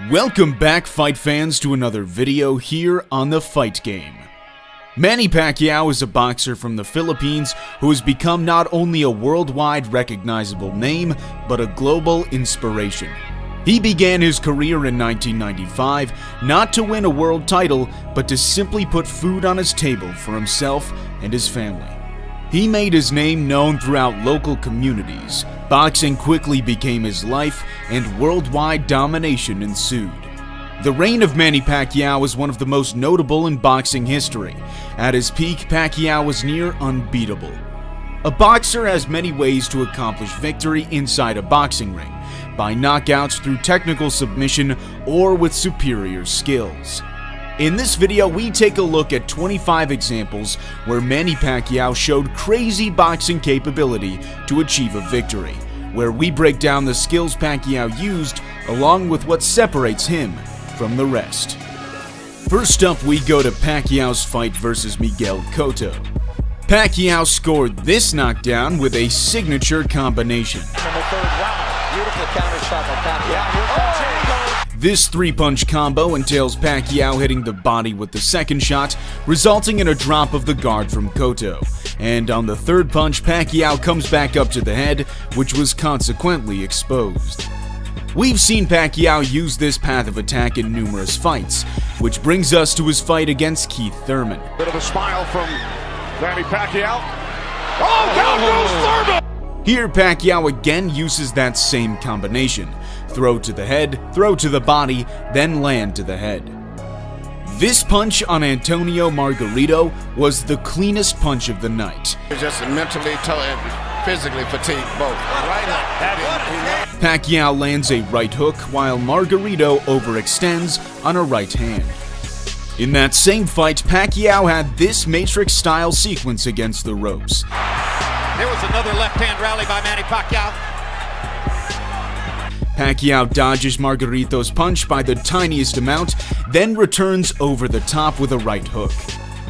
Welcome back, fight fans, to another video here on The Fight Game. Manny Pacquiao is a boxer from the Philippines who has become not only a worldwide recognizable name, but a global inspiration. He began his career in 1995 not to win a world title, but to simply put food on his table for himself and his family. He made his name known throughout local communities. Boxing quickly became his life, and worldwide domination ensued. The reign of Manny Pacquiao is one of the most notable in boxing history. At his peak, Pacquiao was near unbeatable. A boxer has many ways to accomplish victory inside a boxing ring, by knockouts through technical submission or with superior skills. In this video, we take a look at 25 examples where Manny Pacquiao showed crazy boxing capability to achieve a victory, where we break down the skills Pacquiao used along with what separates him from the rest. First up, we go to Pacquiao's fight versus Miguel Cotto. Pacquiao scored this knockdown with a signature combination. In the third round, beautiful counter shot by Pacquiao. This three-punch combo entails Pacquiao hitting the body with the second shot, resulting in a drop of the guard from Cotto. And on the third punch, Pacquiao comes back up to the head, which was consequently exposed. We've seen Pacquiao use this path of attack in numerous fights, which brings us to his fight against Keith Thurman. Bit of a smile from Manny Pacquiao. Oh, down goes Thurman! Here, Pacquiao again uses that same combination. Throw to the head, throw to the body, then land to the head. This punch on Antonio Margarito was the cleanest punch of the night. Just mentally and physically fatigued both. Pacquiao lands a right hook while Margarito overextends on a right hand. In that same fight, Pacquiao had this Matrix-style sequence against the ropes. There was another left-hand rally by Manny Pacquiao. Pacquiao dodges Margarito's punch by the tiniest amount, then returns over the top with a right hook.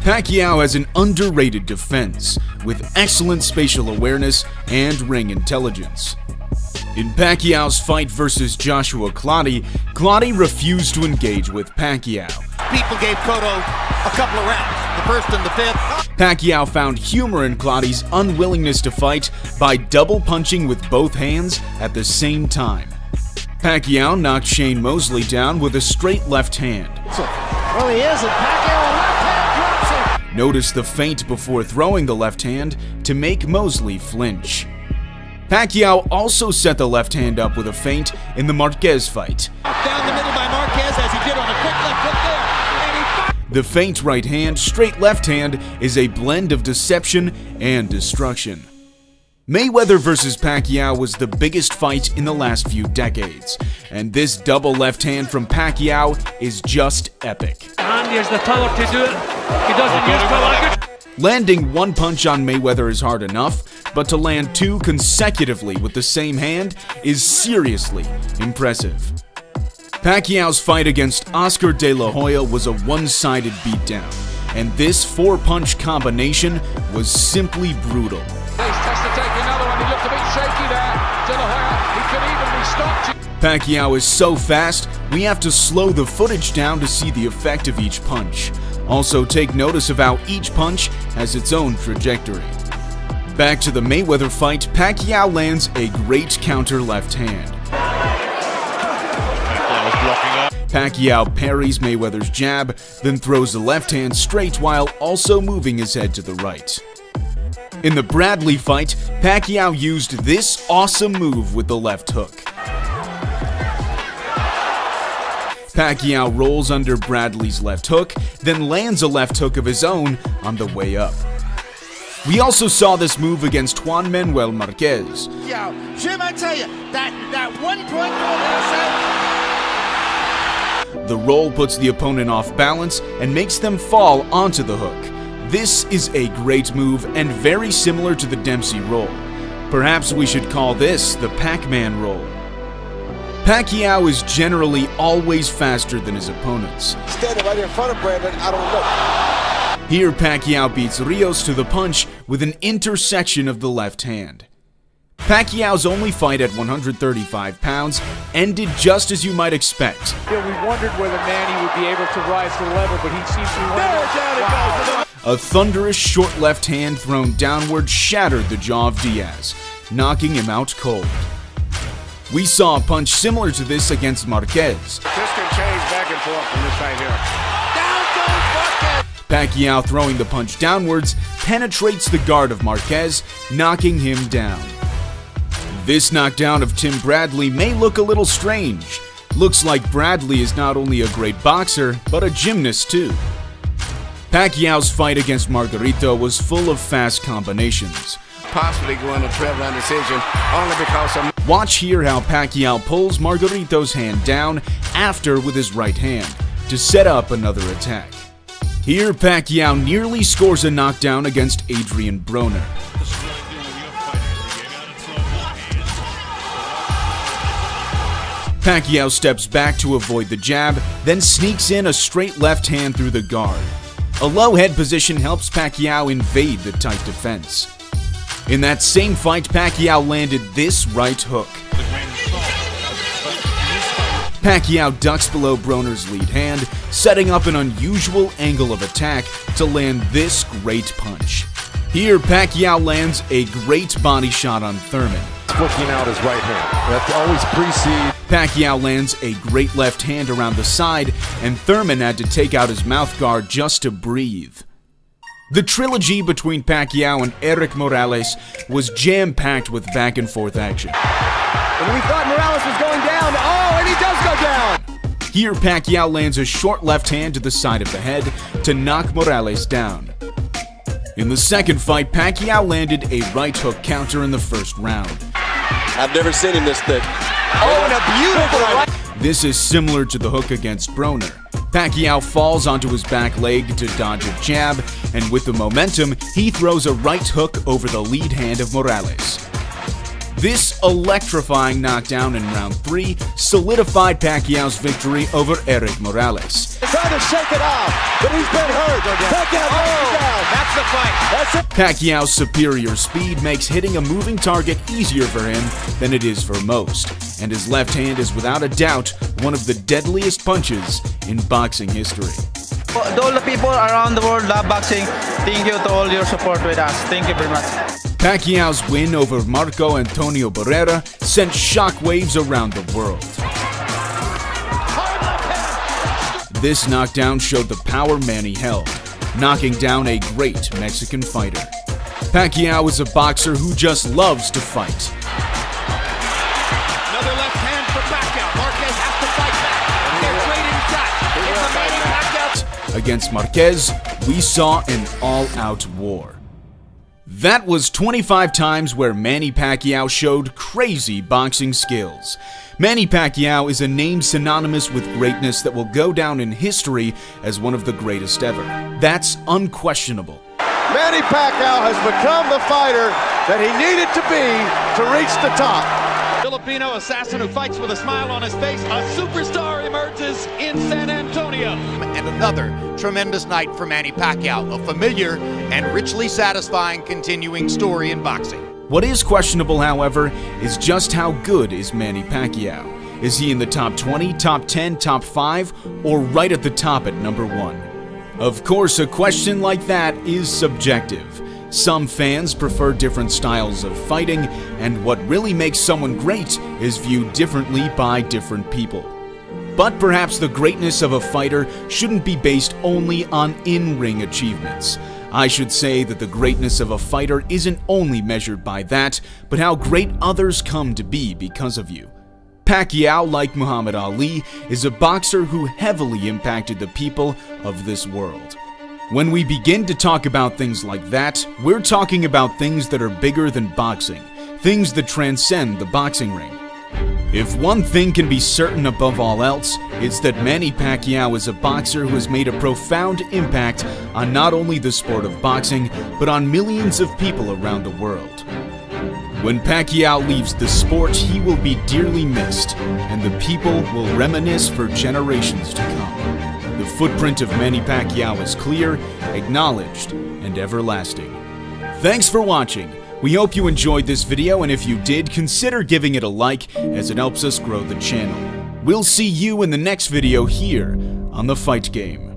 Pacquiao has an underrated defense, with excellent spatial awareness and ring intelligence. In Pacquiao's fight versus Joshua Clottey, Clottey refused to engage with Pacquiao. People gave Cotto a couple of rounds, the first and the fifth. Pacquiao found humor in Clottey's unwillingness to fight by double punching with both hands at the same time. Pacquiao knocked Shane Mosley down with a straight left hand. Well, he is, and Pacquiao left hand drops it. Notice the feint before throwing the left hand to make Mosley flinch. Pacquiao also set the left hand up with a feint in the Marquez fight. Down the middle by Marquez as he did on a quick left hook there. And the feint right hand, straight left hand is a blend of deception and destruction. Mayweather versus Pacquiao was the biggest fight in the last few decades, and this double left hand from Pacquiao is just epic. And he has the power to do it. He doesn't use power. Landing one punch on Mayweather is hard enough, but to land two consecutively with the same hand is seriously impressive. Pacquiao's fight against Oscar De La Hoya was a one-sided beatdown, and this four-punch combination was simply brutal. Pacquiao is so fast, we have to slow the footage down to see the effect of each punch. Also, take notice of how each punch has its own trajectory. Back to the Mayweather fight, Pacquiao lands a great counter left hand. Pacquiao parries Mayweather's jab, then throws the left hand straight while also moving his head to the right. In the Bradley fight, Pacquiao used this awesome move with the left hook. Pacquiao rolls under Bradley's left hook, then lands a left hook of his own on the way up. We also saw this move against Juan Manuel Marquez. Yo, Jim, I tell you, that 1 point goal there, The roll puts the opponent off balance and makes them fall onto the hook. This is a great move and very similar to the Dempsey roll. Perhaps we should call this the Pac-Man roll. Pacquiao is generally always faster than his opponents. Standing right in front of Brandon, I don't know. Here, Pacquiao beats Rios to the punch with an intersection of the left hand. Pacquiao's only fight at 135 pounds ended just as you might expect. We wondered whether Manny would be able to rise to the level, but he seems to be A thunderous short left hand thrown downward shattered the jaw of Diaz, knocking him out cold. We saw a punch similar to this against Marquez. This can change back and forth from this right here. Pacquiao, throwing the punch downwards, penetrates the guard of Marquez, knocking him down. This knockdown of Tim Bradley may look a little strange. Looks like Bradley is not only a great boxer, but a gymnast too. Pacquiao's fight against Margarito was full of fast combinations. Possibly going to 12-round decision only because of... Watch here how Pacquiao pulls Margarito's hand down after with his right hand to set up another attack. Here, Pacquiao nearly scores a knockdown against Adrian Broner. Pacquiao steps back to avoid the jab, then sneaks in a straight left hand through the guard. A low head position helps Pacquiao invade the tight defense. In that same fight, Pacquiao landed this right hook. Pacquiao ducks below Broner's lead hand, setting up an unusual angle of attack to land this great punch. Here, Pacquiao lands a great body shot on Thurman. Flicking out his right hand. That's always precede. Pacquiao lands a great left hand around the side, and Thurman had to take out his mouth guard just to breathe. The trilogy between Pacquiao and Eric Morales was jam-packed with back-and-forth action. And we thought Morales was going down. Oh, and he does go down. Here, Pacquiao lands a short left hand to the side of the head to knock Morales down. In the second fight, Pacquiao landed a right hook counter in the first round. I've never seen him this thick. Oh, and a beautiful right. This is similar to the hook against Broner. Pacquiao falls onto his back leg to dodge a jab, and with the momentum, he throws a right hook over the lead hand of Morales. This electrifying knockdown in round 3 solidified Pacquiao's victory over Eric Morales. Trying to shake it off, but he's been hurt. Pacquiao down. That's the fight. That's it. Pacquiao's superior speed makes hitting a moving target easier for him than it is for most, and his left hand is without a doubt one of the deadliest punches in boxing history. To all the people around the world love boxing, thank you to all your support with us. Thank you very much. Pacquiao's win over Marco Antonio Barrera sent shockwaves around the world. This knockdown showed the power Manny held, knocking down a great Mexican fighter. Pacquiao is a boxer who just loves to fight. Another left hand for Pacquiao. Marquez has to fight back. They're trading shots. It's a Manny Pacquiao. Against Marquez, we saw an all-out war. That was 25 times where Manny Pacquiao showed crazy boxing skills. Manny Pacquiao is a name synonymous with greatness that will go down in history as one of the greatest ever. That's unquestionable. Manny Pacquiao has become the fighter that he needed to be to reach the top. Filipino assassin who fights with a smile on his face. A superstar emerges in San Antonio. And another tremendous night for Manny Pacquiao, a familiar and richly satisfying continuing story in boxing. What is questionable, however, is just how good is Manny Pacquiao. Is he in the top 20, top 10, top 5, or right at the top at number 1? Of course, a question like that is subjective. Some fans prefer different styles of fighting, and what really makes someone great is viewed differently by different people. But perhaps the greatness of a fighter shouldn't be based only on in-ring achievements. I should say that the greatness of a fighter isn't only measured by that, but how great others come to be because of you. Pacquiao, like Muhammad Ali, is a boxer who heavily impacted the people of this world. When we begin to talk about things like that, we're talking about things that are bigger than boxing, things that transcend the boxing ring. If one thing can be certain above all else, it's that Manny Pacquiao is a boxer who has made a profound impact on not only the sport of boxing, but on millions of people around the world. When Pacquiao leaves the sport, he will be dearly missed, and the people will reminisce for generations to come. The footprint of Manny Pacquiao is clear, acknowledged, and everlasting. Thanks for watching. We hope you enjoyed this video, and if you did, consider giving it a like as it helps us grow the channel. We'll see you in the next video here on The Fight Game.